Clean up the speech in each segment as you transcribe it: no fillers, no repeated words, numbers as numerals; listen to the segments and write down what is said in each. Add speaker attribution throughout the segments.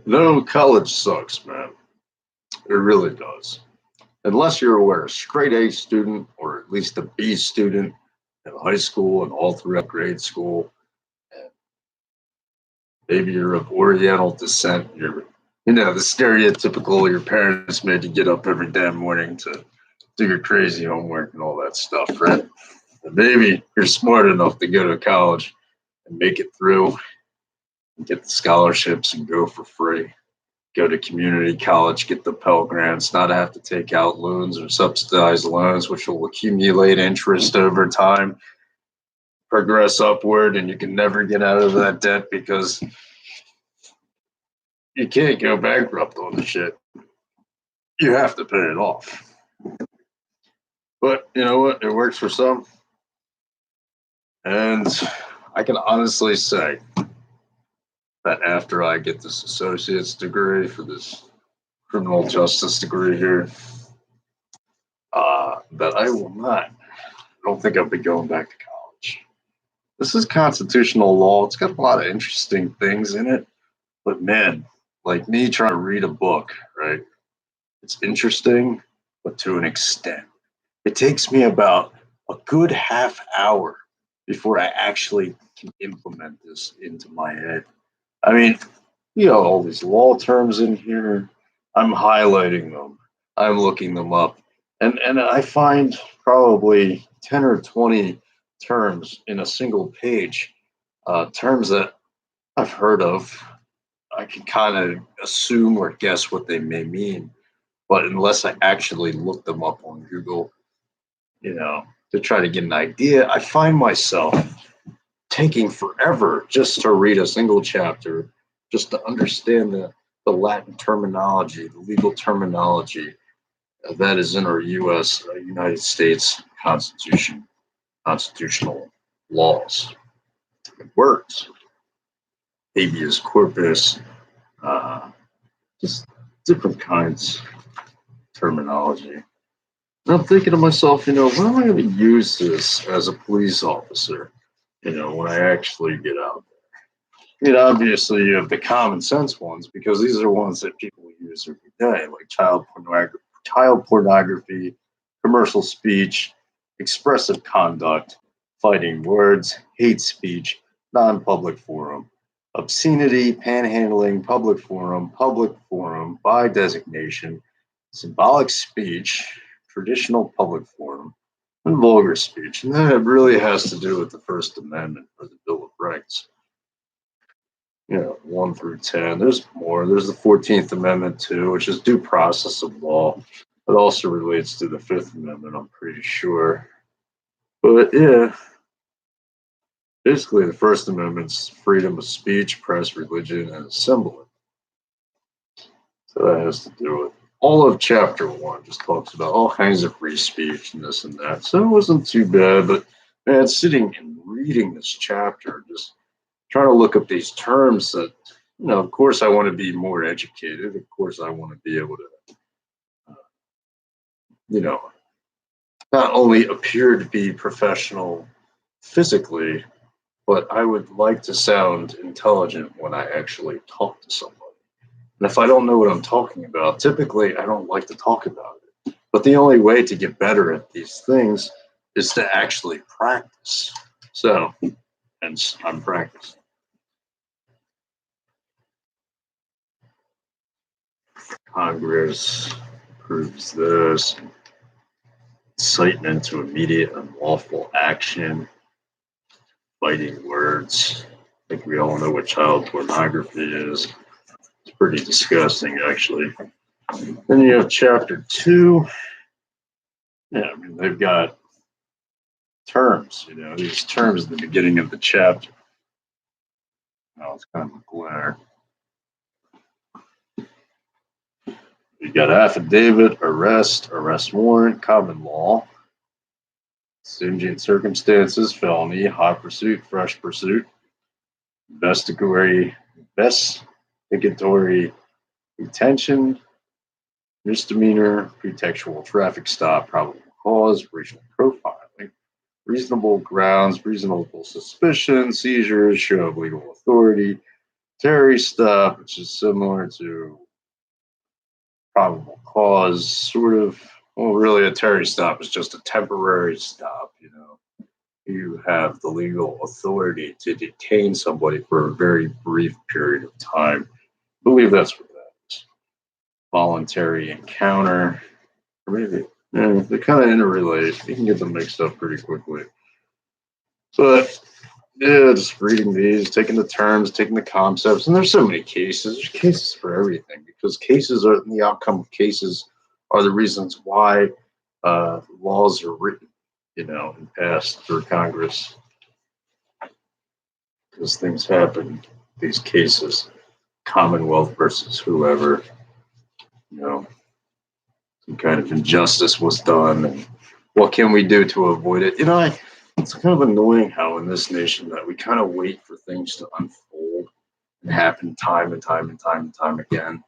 Speaker 1: No, college sucks, man. It really does. Unless you're a straight A student or at least a B student in high school and all throughout grade school, and maybe you're of Oriental descent, the stereotypical your parents made you get up every damn morning to do your crazy homework and all that stuff, right? And maybe you're smart enough to go to college and make it through and get the scholarships and go for free. Go to community college, get the Pell Grants, not have to take out loans or subsidized loans, which will accumulate interest over time, progress upward, and you can never get out of that debt because you can't go bankrupt on the shit. You have to pay it off. But you know what? It works for some. And I can honestly say that after I get this associate's degree for this criminal justice degree here, that I will not. I don't think I'll be going back to college. This is constitutional law. It's got a lot of interesting things in it, but man, like me trying to read a book, right? It's interesting, but to an extent. It takes me about a good half hour before I actually can implement this into my head. I mean, all these law terms in here. I'm highlighting them. I'm looking them up. And I find probably 10 or 20 terms in a single page, terms that I've heard of. I can kind of assume or guess what they may mean. But unless I actually look them up on Google, to try to get an idea, I find myself taking forever just to read a single chapter, just to understand the Latin terminology, the legal terminology that is in our U.S. United States Constitution, constitutional laws. It works. Habeas corpus, uh, just different kinds of terminology. And I'm thinking to myself, when am I going to use this as a police officer? When I actually get out there. Obviously, you have the common sense ones because these are ones that people use every day, like child pornography, commercial speech, expressive conduct, fighting words, hate speech, non-public forum, obscenity, panhandling, public forum, by designation, symbolic speech, traditional public forum, and vulgar speech. And that really has to do with the First Amendment or the Bill of Rights. 1 through 10. There's more. There's the 14th Amendment, too, which is due process of law. It also relates to the Fifth Amendment, I'm pretty sure. But yeah, basically, the First Amendment's freedom of speech, press, religion, and assembly. So that has to do with all of Chapter 1, just talks about all kinds of free speech and this and that. So it wasn't too bad, but man, sitting and reading this chapter, just trying to look up these terms that, of course, I want to be more educated. Of course, I want to be able to, you know, not only appear to be professional physically, but I would like to sound intelligent when I actually talk to somebody. And if I don't know what I'm talking about, typically I don't like to talk about it. But the only way to get better at these things is to actually practice. So, hence, I'm practicing. Congress approves this. Incitement to immediate unlawful action. Fighting words. I think we all know what child pornography is. It's pretty disgusting, actually. Then you have chapter 2. Yeah, I mean, they've got terms, these terms at the beginning of the chapter. Oh, it's kind of a glare. You got affidavit, arrest warrant, common law, exigent circumstances, felony, hot pursuit, fresh pursuit, investigatory detention, misdemeanor, pretextual traffic stop, probable cause, racial profiling, reasonable grounds, reasonable suspicion, seizures, show of legal authority, Terry stop, which is similar to probable cause, sort of. Well, really, a Terry stop is just a temporary stop. You have the legal authority to detain somebody for a very brief period of time. I believe that's what that is. Voluntary encounter, or maybe they kind of interrelate. You can get them mixed up pretty quickly. But yeah, just reading these, taking the terms, taking the concepts, and there's so many cases. There's cases for everything because cases are the outcome of cases are the reasons why laws are written, and passed through Congress. Because things happen, these cases, Commonwealth versus whoever, some kind of injustice was done, and what can we do to avoid it? It's kind of annoying how in this nation that we kind of wait for things to unfold and happen time and time and time and time again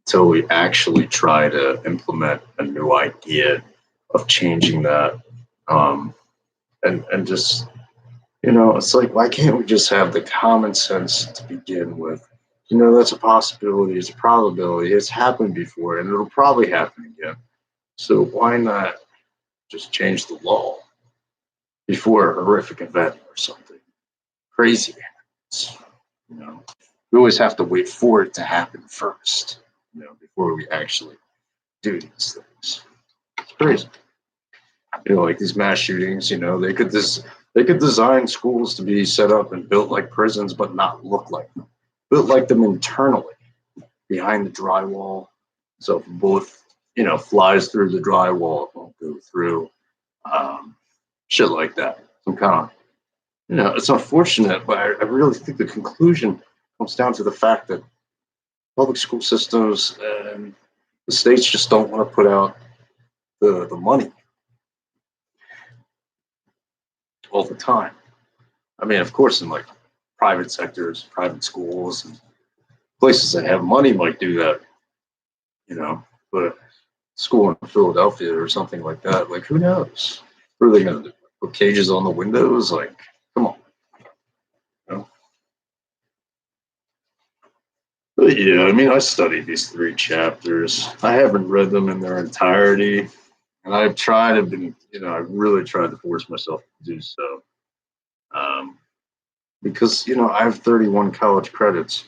Speaker 1: until we actually try to implement a new idea of changing that. And just, it's like, why can't we just have the common sense to begin with? That's a possibility, it's a probability, it's happened before, and it'll probably happen again. So why not just change the law before a horrific event or something crazy happens? We always have to wait for it to happen first, before we actually do these things. It's crazy. Like these mass shootings, they could design schools to be set up and built like prisons, but not look like them. Built like them internally, behind the drywall. So if a bullet, flies through the drywall, it won't go through. Shit like that. Some kind of, it's unfortunate, but I really think the conclusion comes down to the fact that public school systems and the states just don't want to put out the money all the time. I mean, of course, in like private sectors, private schools, and places that have money might do that, but school in Philadelphia or something like that, like who knows? What are they going to do? Put cages on the windows? Like, come on. But yeah, I mean, I studied these 3 chapters. I haven't read them in their entirety, and I've tried to been, I really tried to force myself to do so. Because I have 31 college credits,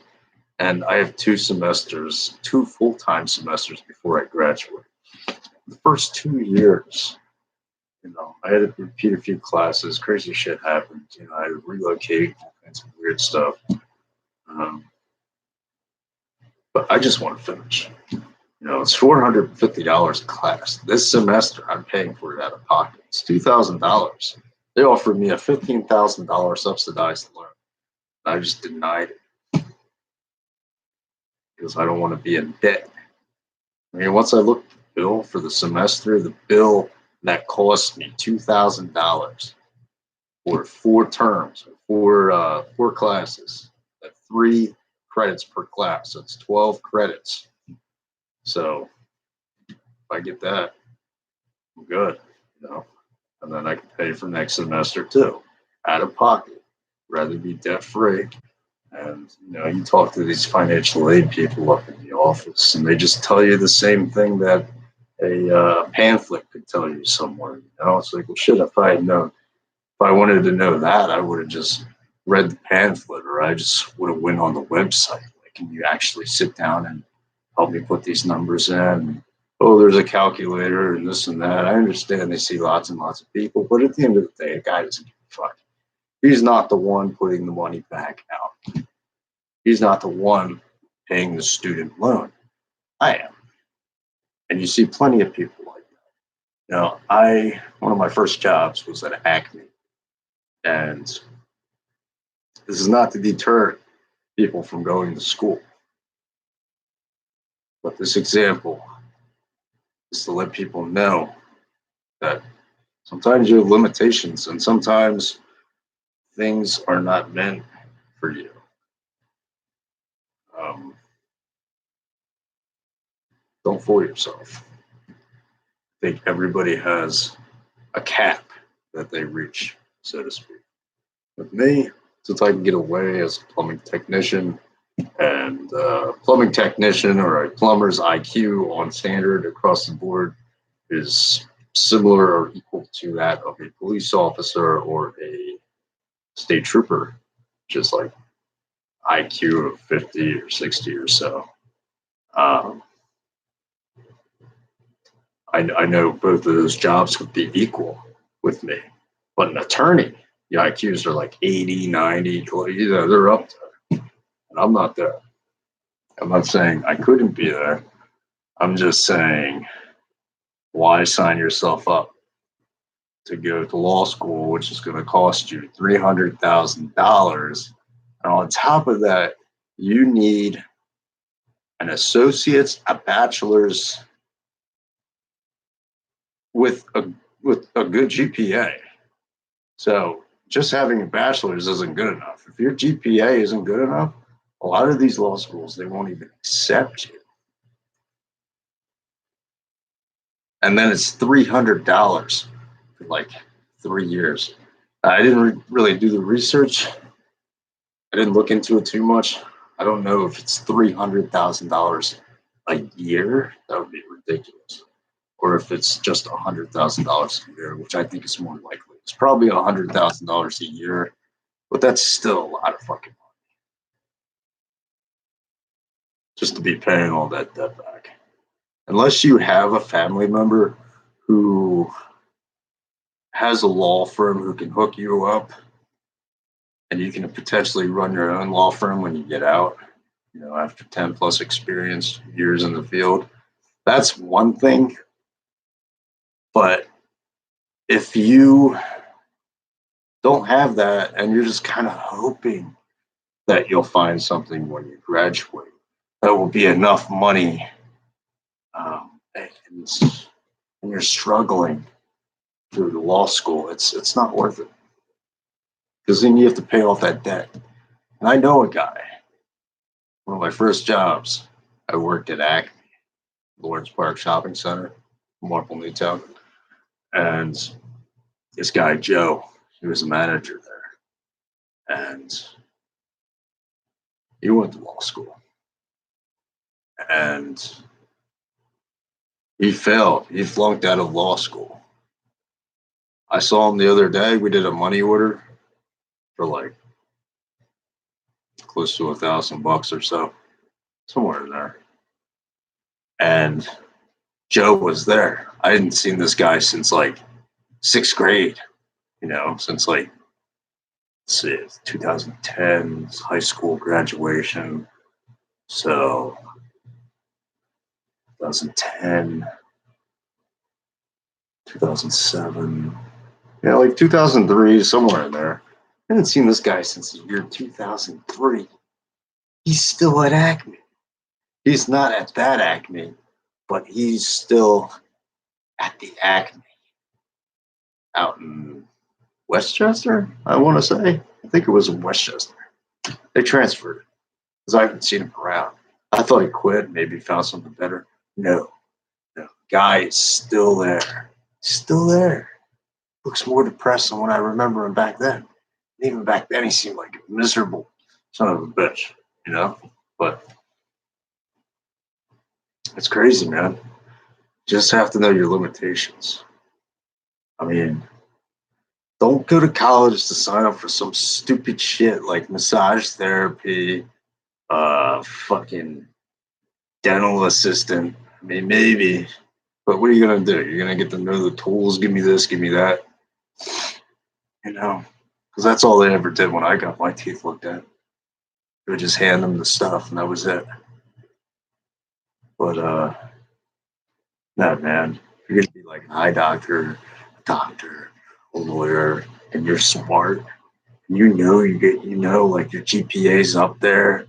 Speaker 1: and I have 2 semesters, 2 full-time semesters before I graduate. The first 2 years, I had to repeat a few classes. Crazy shit happened. I had to relocate, all kinds of weird stuff. But I just want to finish. It's $450 a class. This semester, I'm paying for it out of pocket. It's $2,000. They offered me a $15,000 subsidized loan. I just denied it because I don't want to be in debt. I mean, once I looked at the bill for the semester, the bill that cost me $2,000 for 4 terms, 4 classes, at 3 credits per class. That's 12 credits. So if I get that, I'm good, and then I can pay for next semester too, out of pocket, rather be debt free. And you talk to these financial aid people up in the office, and they just tell you the same thing that a pamphlet could tell you somewhere. It's like, well, shit. If I had known, if I wanted to know that, I would have just read the pamphlet, or I just would have went on the website. Like, can you actually sit down and help me put these numbers in? Oh, there's a calculator and this and that. I understand they see lots and lots of people, but at the end of the day, a guy doesn't give a fuck. He's not the one putting the money back out. He's not the one paying the student loan. I am. And you see plenty of people like that. One of my first jobs was at Acme. And this is not to deter people from going to school. But this example is to let people know that sometimes you have limitations and sometimes things are not meant for you. Don't fool yourself. I think everybody has a cap that they reach, so to speak. With me, since I can get away as a plumbing technician, And plumbing technician or a plumber's IQ on standard across the board is similar or equal to that of a police officer or a state trooper, just like IQ of 50 or 60 or so. Um, I know both of those jobs would be equal with me, but an attorney, the IQs are like 80, 90, they're up there, and I'm not there. I'm not saying I couldn't be there. I'm just saying, why sign yourself up to go to law school, which is going to cost you $300,000? And on top of that, you need an associate's, a bachelor's with a good GPA. So just having a bachelor's isn't good enough. If your GPA isn't good enough, a lot of these law schools, they won't even accept you. And then it's $300 for like 3 years. I didn't really do the research. I didn't look into it too much. I don't know if it's $300,000 a year. That would be ridiculous. Or if it's just $100,000 a year, which I think is more likely. It's probably $100,000 a year, but that's still a lot of fucking money just to be paying all that debt back. Unless you have a family member who has a law firm who can hook you up and you can potentially run your own law firm when you get out, after 10 plus experience years in the field. That's one thing. But if you don't have that and you're just kind of hoping that you'll find something when you graduate that will be enough money, and you're struggling through the law school, it's not worth it, because then you have to pay off that debt. And I know a guy. One of my first jobs, I worked at Acme, Lawrence Park Shopping Center, Marple, Newtown, and this guy Joe, he was a manager there, and he went to law school, and he failed. He flunked out of law school. I saw him the other day. We did a money order for like close to $1,000 or so, somewhere in there. And Joe was there. I hadn't seen this guy since like 6th grade, since like, let's see, 2010, high school graduation. So 2010, 2007, like 2003, somewhere in there. I haven't seen this guy since the year 2003. He's still at Acme. He's not at that Acme, but he's still at the Acme out in Westchester, I want to say. I think it was in Westchester. They transferred it because I haven't seen him around. I thought he quit, maybe found something better. No. Guy is still there. Still there. Looks more depressed than when I remember him back then. And even back then, he seemed like a miserable son of a bitch, But it's crazy, man. Just have to know your limitations. I mean, don't go to college to sign up for some stupid shit like massage therapy, fucking dental assistant. I mean, maybe, but what are you gonna do? You're gonna get to know the tools. Give me this, give me that. Because that's all they ever did when I got my teeth looked at. They would just hand them the stuff, and that was it. But no, man, you're gonna be like an eye doctor, a lawyer, and you're smart. Like your GPA's up there,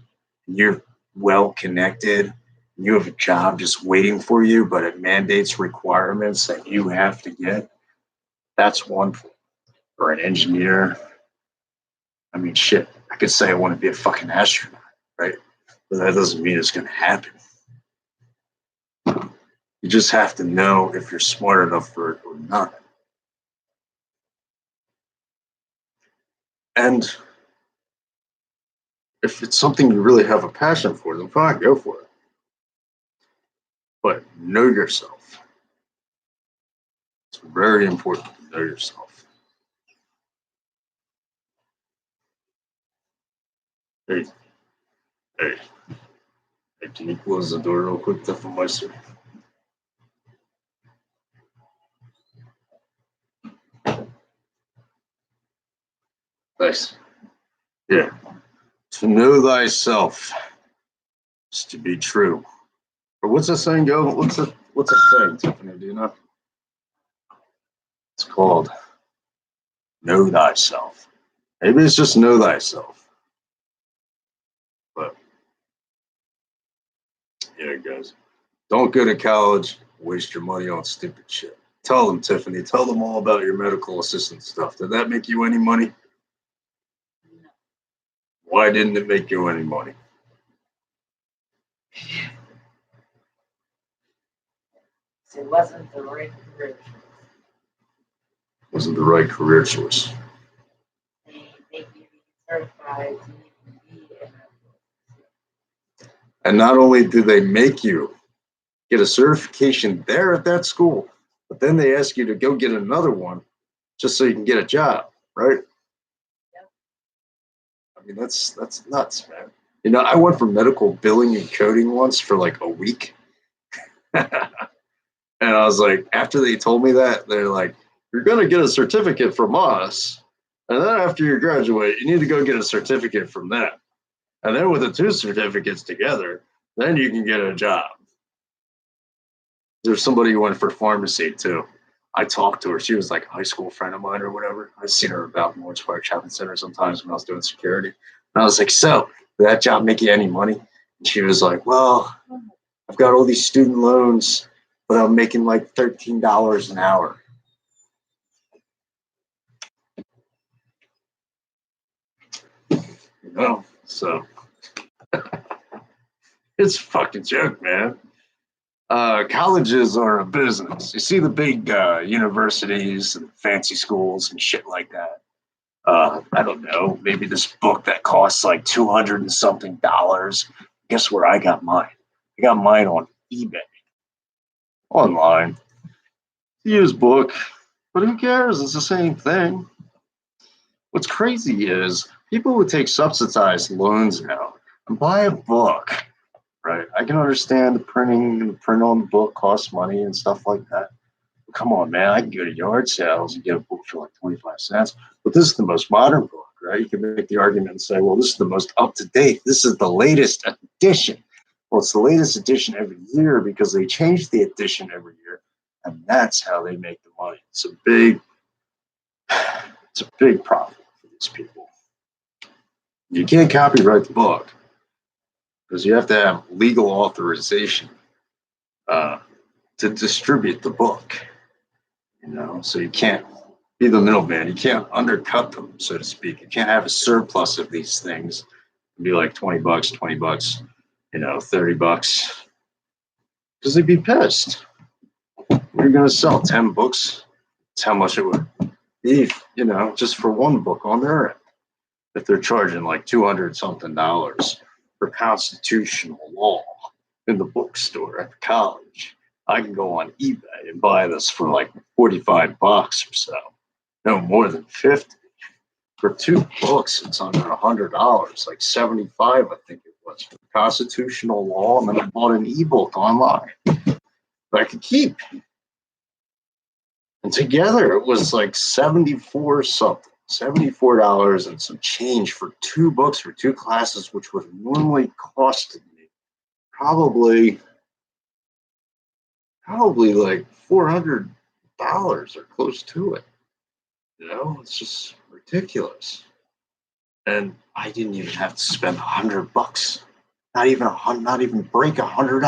Speaker 1: and you're well connected. And you have a job just waiting for you, but it mandates requirements that you have to get. That's one thing. Or an engineer. I mean, shit. I could say I want to be a fucking astronaut, right? But that doesn't mean it's going to happen. You just have to know if you're smart enough for it or not. And If it's something you really have a passion for, then fine, go for it. But know yourself. It's very important to know yourself. Hey, hey, hey, can you close the door real quick, Meister? Nice. Yeah. To know thyself is to be true. Or what's that saying go? What's a saying, Tiffany? Do you know? It's called know thyself. Maybe it's just know thyself. But yeah, guys, don't go to college, waste your money on stupid shit. Tell them, Tiffany, tell them all about your medical assistant stuff. Did that make you any money? Why didn't it make you any money?
Speaker 2: It wasn't the right career choice.
Speaker 1: Wasn't the right career choice.
Speaker 2: They make you be certified to even be in that.
Speaker 1: And not only do they make you get a certification there at that school, but then they ask you to go get another one just so you can get a job, right?
Speaker 2: Yep.
Speaker 1: I mean, that's nuts, man. You know, I went for medical billing and coding once for like a week. And I was like, after they told me that, they're like, you're going to get a certificate from us. And then after you graduate, you need to go get a certificate from them. And then with the two certificates together, then you can get a job. There's somebody who went for pharmacy too. I talked to her. She was like a high school friend of mine or whatever. I've seen her about in Lawrence Park Shopping Center sometimes when I was doing security. And I was like, so, did that job make you any money? And she was like, well, I've got all these student loans, but I'm making like $13 an hour. You know, so it's a fucking joke, man. Colleges are a business. You see the big universities and fancy schools and shit like that. I don't know, maybe this book that costs like 200 and something dollars. Guess where I got mine? I got mine on eBay. Online. Used book. But who cares? It's the same thing. What's crazy is people would take subsidized loans now and buy a book. Right. I can understand the printing and the print on the book costs money and stuff like that. But come on, man. I can go to yard sales and get a book for like 25 cents. But this is the most modern book, right? You can make the argument and say, well, this is the most up to date. This is the latest edition. Well, it's the latest edition every year because they change the edition every year. And that's how they make the money. It's a big profit for these people. You can't copyright the book, because you have to have legal authorization to distribute the book. You know, so you can't be the middleman. You can't undercut them, so to speak. You can't have a surplus of these things and be like $20, $20, you know, $30, because they'd be pissed. You're going to sell 10 books. That's how much it would be, you know, just for one book on their end. If they're charging like 200 something dollars for constitutional law in the bookstore at the college, I can go on eBay and buy this for like 45 bucks or so. No more than 50. For 2 books, it's under $100, like 75, I think it was, for constitutional law. And then I bought an ebook online that I could keep. And together it was like 74 something. $74 and some change for 2 books for 2 classes, which would normally cost me probably like $400 or close to it. You know, it's just ridiculous. And I didn't even have to spend $100. Not even break $100.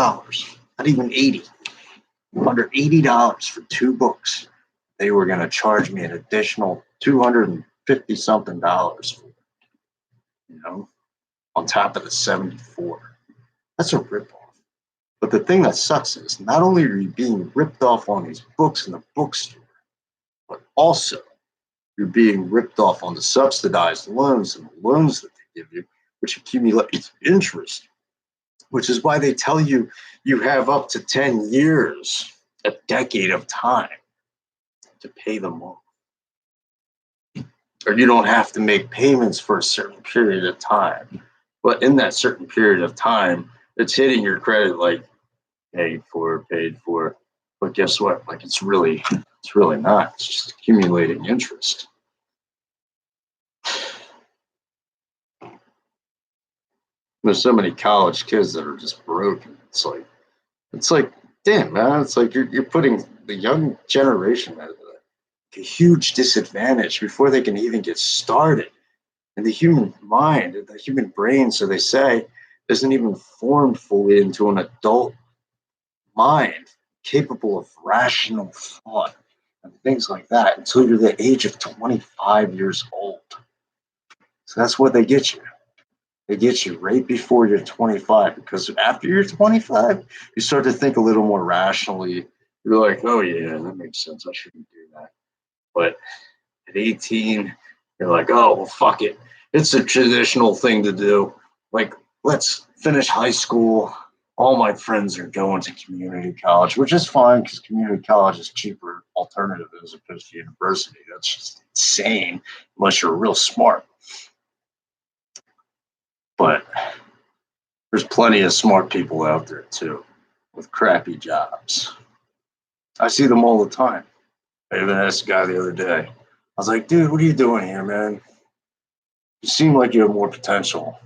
Speaker 1: Not even 80. Under $80 for 2 books. They were going to charge me an additional $250 something dollars, you know, on top of the 74. That's a ripoff. But the thing that sucks is not only are you being ripped off on these books in the bookstore, but also you're being ripped off on the subsidized loans and the loans that they give you, which accumulates interest, which is why they tell you you have up to 10 years, a decade of time to pay them off. Or you don't have to make payments for a certain period of time. But in that certain period of time, it's hitting your credit like paid for. But guess what? Like it's really not. It's just accumulating interest. There's so many college kids that are just broken. It's like, damn, man. It's like you're putting the young generation at a huge disadvantage before they can even get started. And the human mind, the human brain, so they say, isn't even formed fully into an adult mind capable of rational thought and things like that until you're the age of 25 years old. So that's what they get you. They get you right before you're 25, because after you're 25, you start to think a little more rationally. You're like, oh yeah, that makes sense. I shouldn't do that. But at 18, you're like, oh, well, fuck it. It's a traditional thing to do. Like, let's finish high school. All my friends are going to community college, which is fine because community college is cheaper alternative as opposed to university. That's just insane unless you're real smart. But there's plenty of smart people out there too with crappy jobs. I see them all the time. I even asked a guy the other day. I was like, dude, what are you doing here, man? You seem like you have more potential.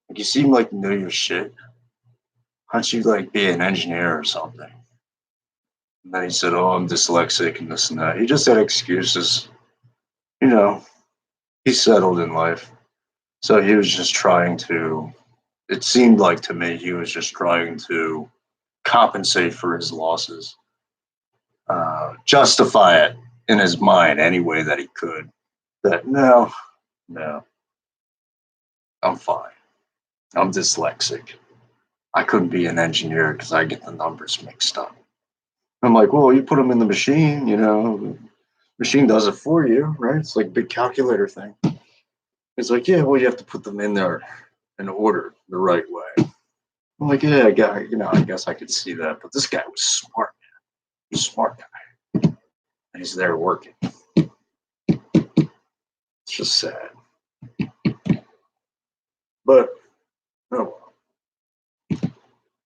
Speaker 1: Like you seem like you know your shit. Why don't you like be an engineer or something? And then he said, oh, I'm dyslexic and this and that. He just had excuses. You know, he's settled in life. So he was just trying to, it seemed like to me, he was just trying to compensate for his losses, justify it in his mind any way that he could. That no, I'm fine. I'm dyslexic. I couldn't be an engineer because I get the numbers mixed up. I'm like, well, you put them in the machine, you know, the machine does it for you, right? It's like a big calculator thing. It's like, yeah, well, you have to put them in there in order the right way. I'm like, yeah, I guess I could see that. But this guy was smart, man. He's a smart guy. And he's there working. It's just sad. But, oh well.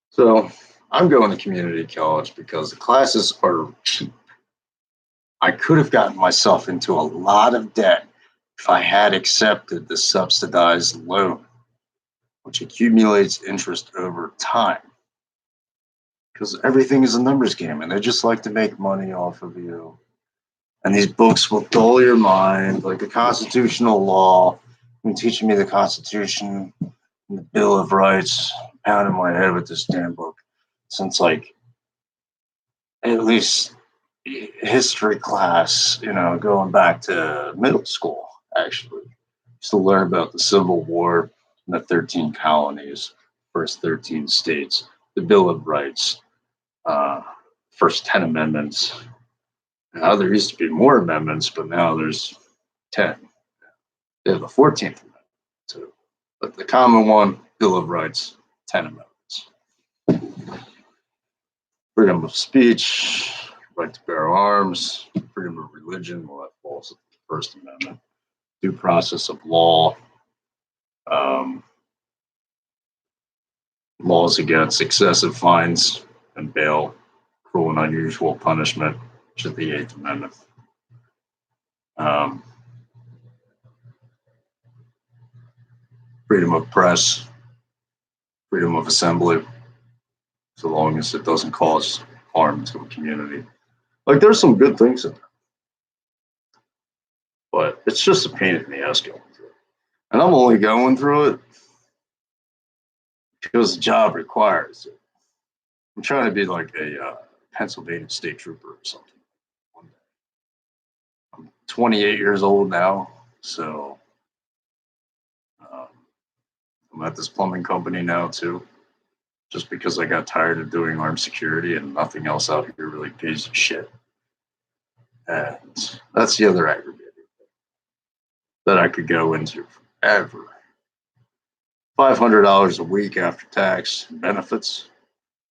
Speaker 1: So I'm going to community college because the classes are cheap. I could have gotten myself into a lot of debt if I had accepted the subsidized loan, which accumulates interest over time. Because everything is a numbers game and they just like to make money off of you. And these books will dull your mind, like the constitutional law. Been teaching me the Constitution and the Bill of Rights, pounding my head with this damn book since like at least history class, you know, going back to middle school, actually. Used to learn about the Civil War and the 13 colonies, first 13 states, the Bill of Rights, first 10 amendments. Now there used to be more amendments, but now there's 10. They have the 14th Amendment too. But the common one, Bill of Rights, 10 amendments. Freedom of speech, right to bear arms, freedom of religion, well, that falls with the First Amendment, due process of law, laws against excessive fines and bail, cruel and unusual punishment, which is the Eighth Amendment. Freedom of press, freedom of assembly, so long as it doesn't cause harm to a community. Like, there's some good things in there, but it's just a pain in the ass going through it. And I'm only going through it because the job requires it. I'm trying to be like a Pennsylvania state trooper or something one day. I'm 28 years old now, so I'm at this plumbing company now too, just because I got tired of doing armed security and nothing else out here really pays shit. And that's the other aggravating thing that I could go into forever. $500 a week after tax and benefits.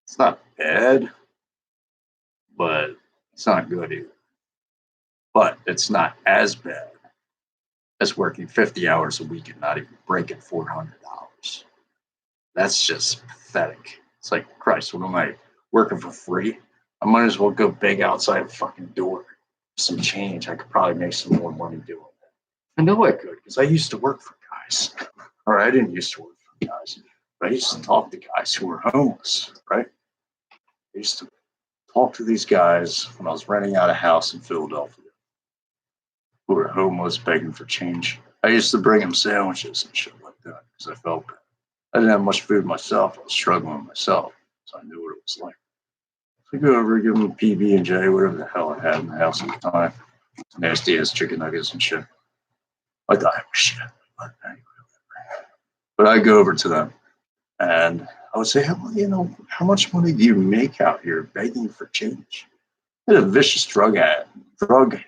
Speaker 1: It's not bad, but it's not good either. But it's not as bad as working 50 hours a week and not even breaking $400. That's just pathetic. It's like, Christ, what am I working for free? I might as well go beg outside the fucking door. Some change. I could probably make some more money doing that. I know I could because I used to work for guys. Or I didn't used to work for guys, but I used to talk to guys who were homeless, right? I used to talk to these guys when I was renting out a house in Philadelphia who were homeless, begging for change. I used to bring them sandwiches and shit like that because I felt bad. I didn't have much food myself. I was struggling myself, so I knew what it was like. So I go over, give them a PB and J, whatever the hell I had in the house at the time. Nasty ass chicken nuggets and shit. I thought it was shit. But I go over to them and I would say, how much money do you make out here begging for change? I had a vicious drug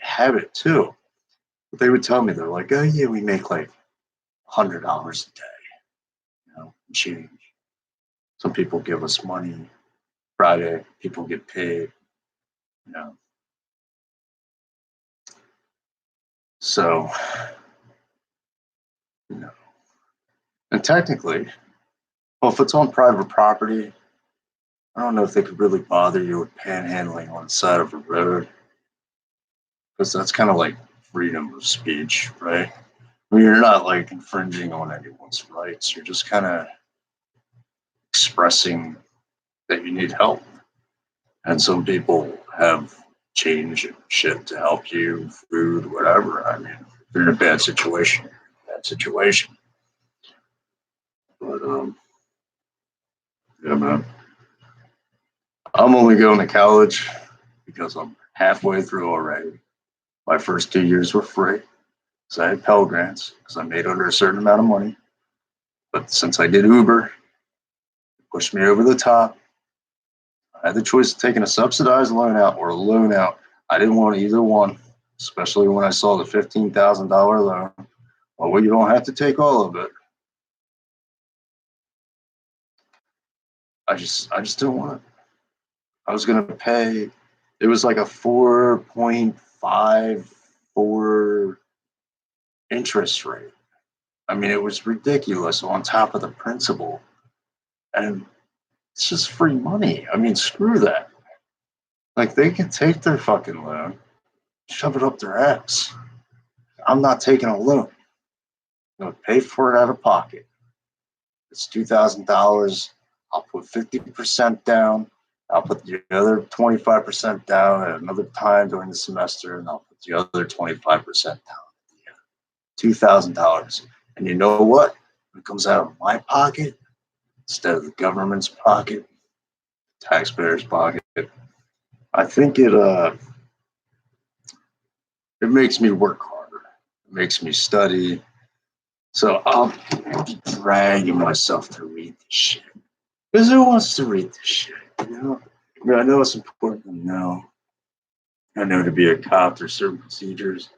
Speaker 1: habit too. But they would tell me, they're like, oh yeah, we make like $100 a day, change. Some people give us money. Friday, people get paid, So, and technically, well, if it's on private property, I don't know if they could really bother you with panhandling on the side of a road, because that's kind of like freedom of speech, right? I mean, you're not like infringing on anyone's rights. You're just kind of expressing that you need help. And some people have change and shit to help you, food, whatever. I mean, if you're in a bad situation, But yeah, man. I'm only going to college because I'm halfway through already. My first 2 years were free. So I had Pell Grants because I made under a certain amount of money. But since I did Uber, it pushed me over the top. I had the choice of taking a subsidized loan out or a loan out. I didn't want either one, especially when I saw the $15,000 loan. Well, you don't have to take all of it. I just didn't want it. I was going to pay, it was like a 4.54 interest rate. I mean, it was ridiculous on top of the principal. And it's just free money. I mean, screw that. Like, they can take their fucking loan, shove it up their ass. I'm not taking a loan. I'm going to pay for it out of pocket. It's $2,000. I'll put 50% down. I'll put the other 25% down at another time during the semester, and I'll put the other 25% down. $2,000. And you know what? It comes out of my pocket instead of the government's pocket, taxpayers' pocket. I think it makes me work harder. It makes me study. So I'll be dragging myself to read this shit. Because who wants to read this shit? I mean, I know it's important to know. I know to be a cop, there's certain procedures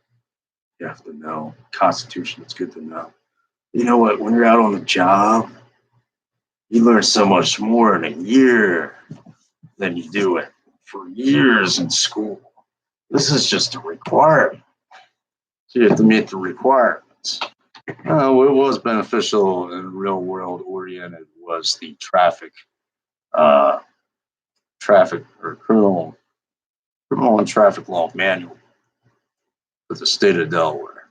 Speaker 1: you have to know. Constitution, it's good to know. You know what? When you're out on the job, you learn so much more in a year than you do it for years in school. This is just a requirement. So you have to meet the requirements. What was beneficial and real world oriented was the traffic or criminal and traffic law manual for the state of Delaware.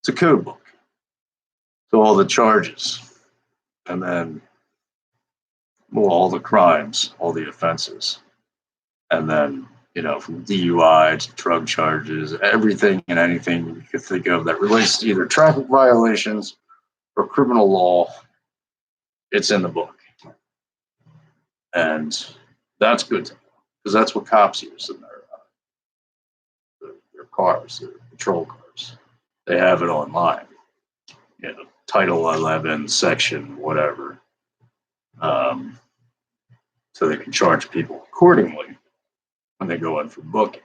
Speaker 1: It's a code book. So all the charges, and then all the crimes, all the offenses, and then from DUI to drug charges, everything and anything you could think of that relates to either traffic violations or criminal law, it's in the book. And that's good to know, because that's what cops use in their cars, their patrol cars. They have it online. Title 11, section, whatever. So they can charge people accordingly when they go in for booking.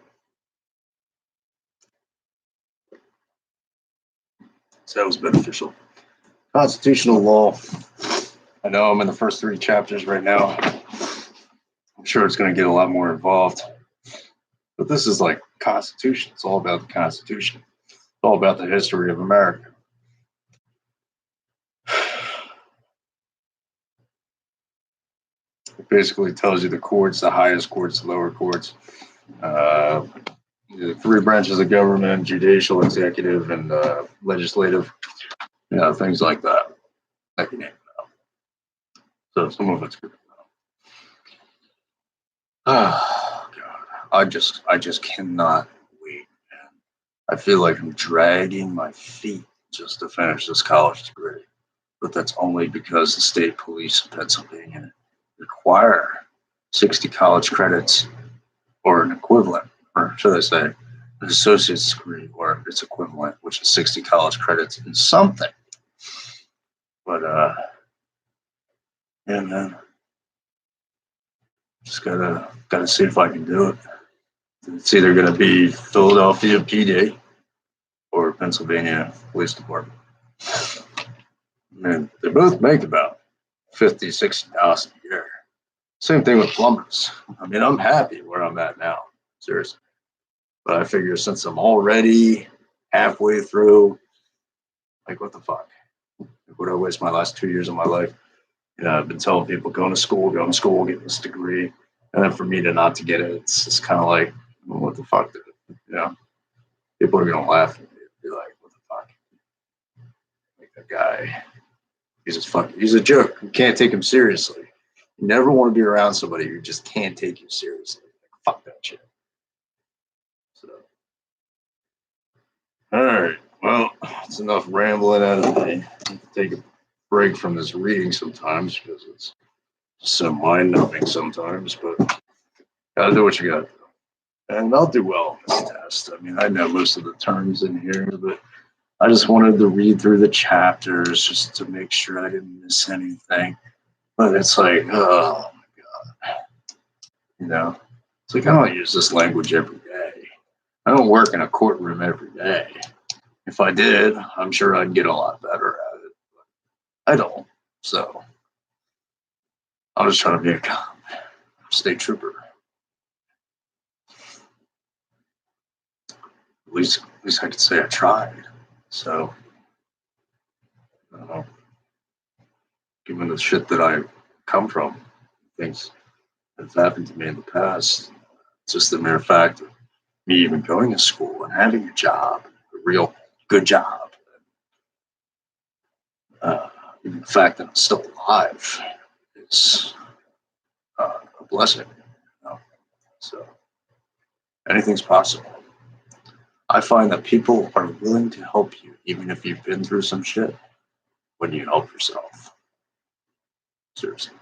Speaker 1: So that was beneficial. Constitutional law. I know I'm in the first 3 chapters right now. I'm sure it's going to get a lot more involved. But this is like Constitution. It's all about the Constitution. It's all about the history of America. It basically tells you the courts, the highest courts, the lower courts, the 3 branches of government: judicial, executive, and legislative. Things like that. I can name it. So some of it's good. Oh God, I just cannot wait, man. I feel like I'm dragging my feet just to finish this college degree, but that's only because the state police of Pennsylvania require 60 college credits or an equivalent, or should I say, an associate's degree or its equivalent, which is 60 college credits in something. But yeah, man, just gotta see if I can do it. It's either gonna be Philadelphia PD or Pennsylvania Police Department. Man, they both make about 50, 60,000 a year. Same thing with plumbers. I mean, I'm happy where I'm at now, seriously. But I figure since I'm already halfway through, like, what the fuck? Would I waste my last 2 years of my life? I've been telling people going to school, get this degree. And then for me to get it, it's just kind of like, well, what the fuck, dude? People are going to laugh at me and be like, what the fuck? Like, that guy, he's a joke. You can't take him seriously. You never want to be around somebody who just can't take you seriously. Like, fuck that shit. So, all right. Well, it's enough rambling out of me. I have to take a break from this reading sometimes because it's so mind-numbing sometimes, but gotta do what you gotta do. And I'll do well on this test. I mean, I know most of the terms in here, but I just wanted to read through the chapters just to make sure I didn't miss anything. But it's like, oh my God. It's like I don't use this language every day. I don't work in a courtroom every day. If I did, I'm sure I'd get a lot better at it. But I don't. So I'll just try to be a state trooper. At least I could say I tried. So, I don't know. Given the shit that I come from, things that have happened to me in the past, it's just the mere fact of me even going to school and having a job, a real good job. Even the fact that I'm still alive is a blessing. So, anything's possible. I find that people are willing to help you, even if you've been through some shit, when you help yourself. Seriously.